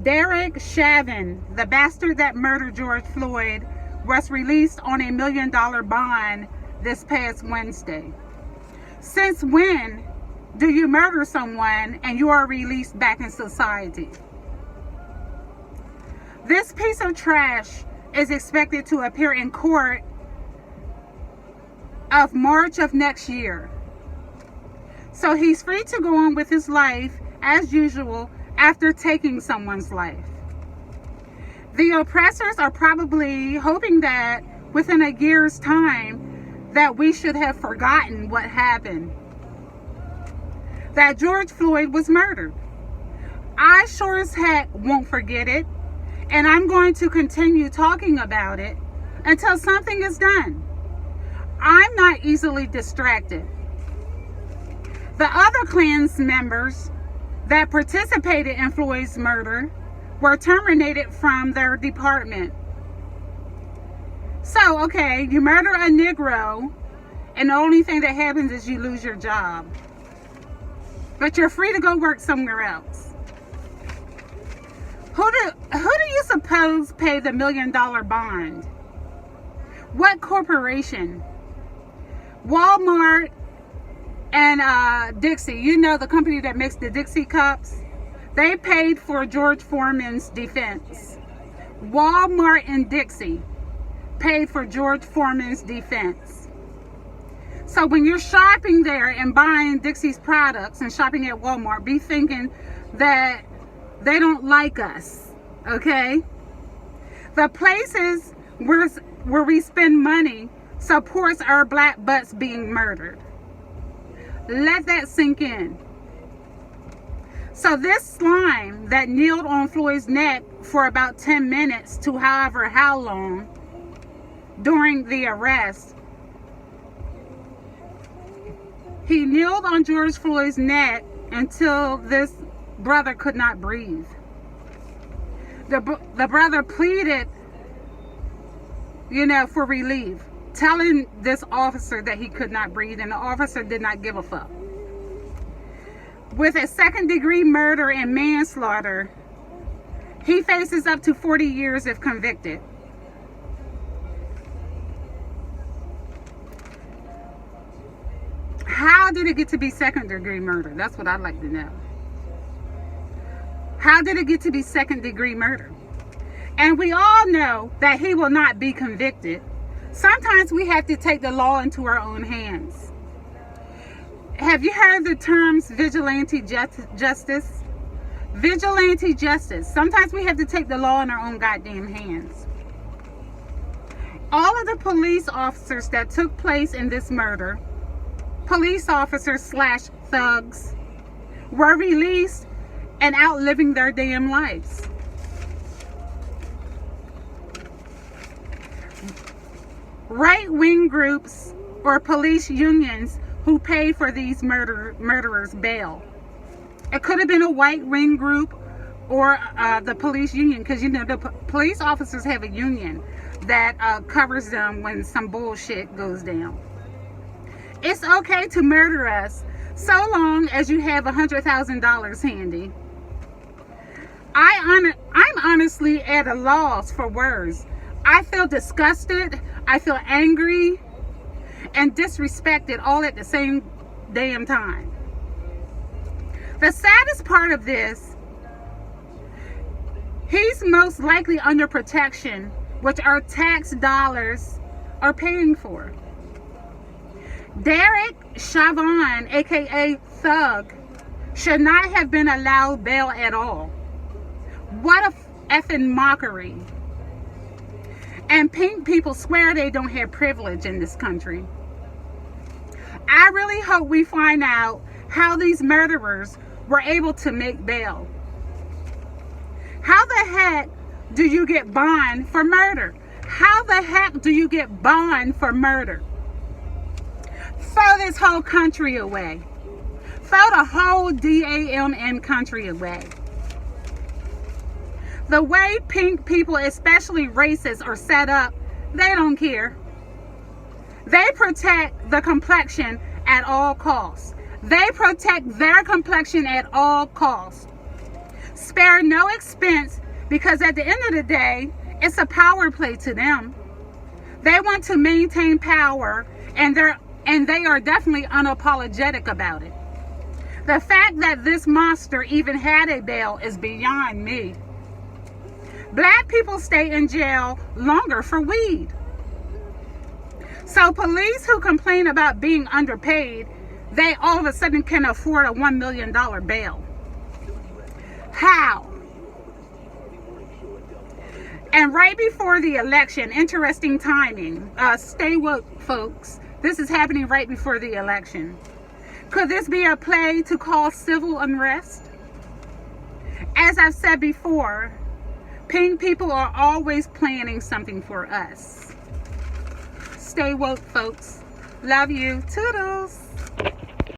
Derek Chauvin, the bastard that murdered George Floyd, was released on $1 million bond this past Wednesday. Since when do you murder someone and you are released back in society? This piece of trash is expected to appear in court of March of next year. So he's free to go on with his life as usual after taking someone's life. The oppressors are probably hoping that within a year's time that we should have forgotten what happened. That George Floyd was murdered. I sure as heck won't forget it, and I'm going to continue talking about it until something is done. I'm not easily distracted. The other Klan's members that participated in Floyd's murder were terminated from their department. So, okay, you murder a Negro, and the only thing that happens is you lose your job. But you're free to go work somewhere else. Who do you suppose paid the $1 million bond? What corporation? Walmart and Dixie, you know, the company that makes the Dixie cups, they paid for George Foreman's defense. Walmart and Dixie paid for George Foreman's defense. So when you're shopping there and buying Dixie's products and shopping at Walmart, be thinking that they don't like us, okay? The places where we spend money supports our black butts being murdered. Let that sink in. So this slime that kneeled on Floyd's neck for about 10 minutes to however how long during the arrest, he kneeled on George Floyd's neck until this brother could not breathe. The brother pleaded, for relief, telling this officer that he could not breathe, and the officer did not give a fuck. With a second-degree murder and manslaughter, he faces up to 40 years if convicted. How did it get to be second-degree murder? That's what I'd like to know. How did it get to be second-degree murder? And we all know that he will not be convicted. Sometimes we have to take the law into our own hands. Have you heard the terms vigilante justice? Vigilante justice. Sometimes we have to take the law in our own goddamn hands. All of the police officers that took place in this murder, police officers / thugs, were released and out living their damn lives. Right-wing groups or police unions who paid for these murderers bail. It could have been a white-wing group or the police union, because the police officers have a union that covers them when some bullshit goes down. It's okay to murder us so long as you have $100,000 handy. I'm honestly at a loss for words. I feel disgusted, I feel angry, and disrespected all at the same damn time. The saddest part of this, he's most likely under protection, which our tax dollars are paying for. Derek Chauvin, aka Thug, should not have been allowed bail at all. What a effing mockery. And pink people swear they don't have privilege in this country. I really hope we find out how these murderers were able to make bail. How the heck do you get bond for murder? How the heck do you get bond for murder? Throw this whole country away. Throw the whole DAMN country away. The way pink people, especially racists, are set up, they don't care. They protect the complexion at all costs. They protect their complexion at all costs. spare no expense, because at the end of the day, it's a power play to them. They want to maintain power, and they are definitely unapologetic about it. The fact that this monster even had a bail is beyond me. Black people stay in jail longer for weed. So police who complain about being underpaid, they all of a sudden can afford a $1 million bail. How? And right before the election, interesting timing. Stay woke, folks. This is happening right before the election. Could this be a play to cause civil unrest? As I've said before, pink people are always planning something for us. Stay woke, folks. Love you. Toodles.